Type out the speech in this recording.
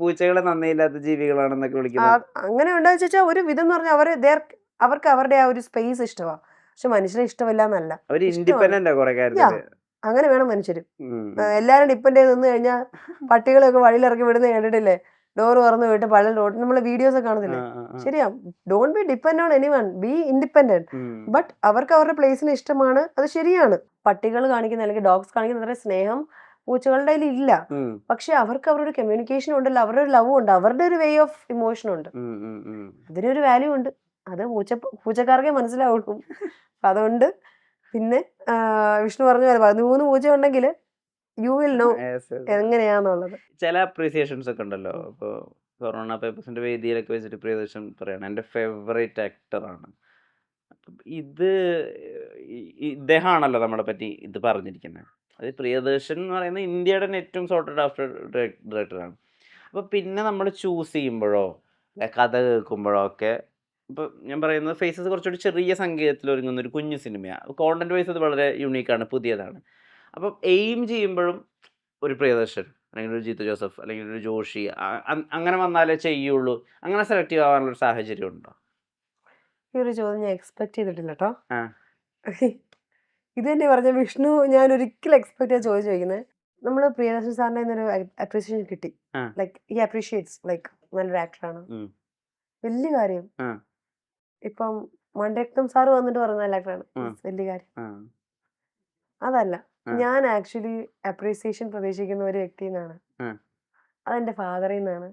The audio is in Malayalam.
പൂച്ചകളെ നന്ദിയില്ലാത്ത ജീവികളാണെന്നൊക്കെ വിളിക്കുന്നത്? അങ്ങനെ ഉണ്ടാ ചോദിച്ചാൽ ഒരു വിധം എന്ന് പറഞ്ഞാൽ അവർക്ക് അവരുടെ ആ ഒരു സ്പേസ് ഇഷ്ടമാണ്. പക്ഷെ മനുഷ്യരെ ഇഷ്ടമല്ല എന്നല്ല, അവര് ഇഷ്ടമാണ്. ഇൻഡിപെൻഡന്റ് കുറെ കാര്യത്തില്. അങ്ങനെ വേണം മനുഷ്യരും. എല്ലാരും ഡിപ്പെൻഡ് ചെയ്ത് നിന്ന് കഴിഞ്ഞാൽ പട്ടികളൊക്കെ വഴിയിലിറക്കി വിടുന്നത് കണ്ടിട്ടില്ലേ? ഡോർ തുറന്നു വിട്ട് പല റോഡ് നമ്മളെ വീഡിയോസ് ഒക്കെ കാണുന്നില്ലേ? ശരിയാ, don't be depend on anyone, B independent. But അവർക്ക് അവരുടെ പ്ലേസിന് ഇഷ്ടമാണ്, അത് ശരിയാണ്. പട്ടികൾ കാണിക്കുന്ന അല്ലെങ്കിൽ ഡോഗ്സ് കാണിക്കുന്ന അത്ര സ്നേഹം പൂച്ചകളുടെ കയ്യിൽ ഇല്ല. പക്ഷെ അവർക്ക് അവരുടെ കമ്മ്യൂണിക്കേഷൻ ഉണ്ടല്ലോ, അവരുടെ ഒരു ലവ് ഉണ്ട്, അവരുടെ ഒരു വേ ഓഫ് ഇമോഷൻ ഉണ്ട്, അതിനൊരു വാല്യൂ ഉണ്ട്. അത് പൂച്ചക്കാർക്കേ മനസ്സിലാവുള്ളൂ. അതുകൊണ്ട് പിന്നെ വിഷ്ണു പറഞ്ഞ പോലെ 13 പൂച്ച ഉണ്ടെങ്കിൽ യു വിൽ നോ എങ്ങനെയാന്നുള്ളത്. ചില അപ്രീസിയേഷൻസ് ഒക്കെ ഉണ്ടല്ലോ. ഇപ്പൊ കൊറോണ പേപ്പേഴ്സിന്റെ വേദിയിലൊക്കെ വെച്ചിട്ട് പ്രിയദർശൻ പറയാണ് എന്റെ ഫേവറേറ്റ് ആക്ടറാണ്. ഇത് ഇദ്ദേഹമാണല്ലോ നമ്മളെ പറ്റി ഇത് പറഞ്ഞിരിക്കുന്നത്. അത് പ്രിയദർശൻ എന്ന് പറയുന്നത് ഇന്ത്യയുടെ ഏറ്റവും സോർട്ടഡ് ആഫ്റ്റർ ഡയറക്ടറാണ്. അപ്പോൾ പിന്നെ നമ്മൾ ചൂസ് ചെയ്യുമ്പോഴോ കഥ കേൾക്കുമ്പോഴോ ഒക്കെ ഇപ്പോൾ ഞാൻ പറയുന്നത് ഫേസസ് കുറച്ചുകൂടി ചെറിയ സംഗീതത്തിൽ ഒരുങ്ങുന്ന ഒരു കുഞ്ഞു സിനിമയാണ്. കോണ്ടന്റ് വൈസ് അത് വളരെ യുണീക്കാണ്, പുതിയതാണ്. അപ്പം എയിം ചെയ്യുമ്പോഴും ഒരു പ്രിയദർശൻ അല്ലെങ്കിൽ ഒരു ജിത്തു ജോസഫ് അല്ലെങ്കിൽ ഒരു ജോഷി അങ്ങനെ വന്നാലേ ചെയ്യുള്ളൂ, അങ്ങനെ സെലക്റ്റീവ് ആവാനുള്ളൊരു സാഹചര്യം ഉണ്ടോ? ഈ ഒരു ചോദ്യം ഞാൻ എക്സ്പെക്ട് ചെയ്തിട്ടില്ല കേട്ടോ. ഇത് തന്നെ പറഞ്ഞ വിഷ്ണു, ഞാൻ ഒരിക്കലും എക്സ്പെക്ട് ചെയ്യാൻ ചോദിക്കുന്നത്. നമ്മൾ പ്രിയദർശൻ സാറിന്റെ ഒരു അപ്രീസിയേഷൻ കിട്ടി, ലൈക്ക് ഈ അപ്രീഷിയേറ്റ്സ് ലൈക്ക് നല്ലൊരു ആക്ടറാണ്, വലിയ കാര്യം. ഇപ്പം മണിരത്നം സാറ് വന്നിട്ട് പറഞ്ഞ നല്ല ആക്ടറാണ്, വലിയ കാര്യം. അതല്ല, ഞാൻ ആക്ച്വലി അപ്രീസിയേഷൻ പ്രതീക്ഷിക്കുന്ന ഒരു വ്യക്തിയിൽ നിന്നാണ്, അതെന്റെ ഫാദറിൽ നിന്നാണ്.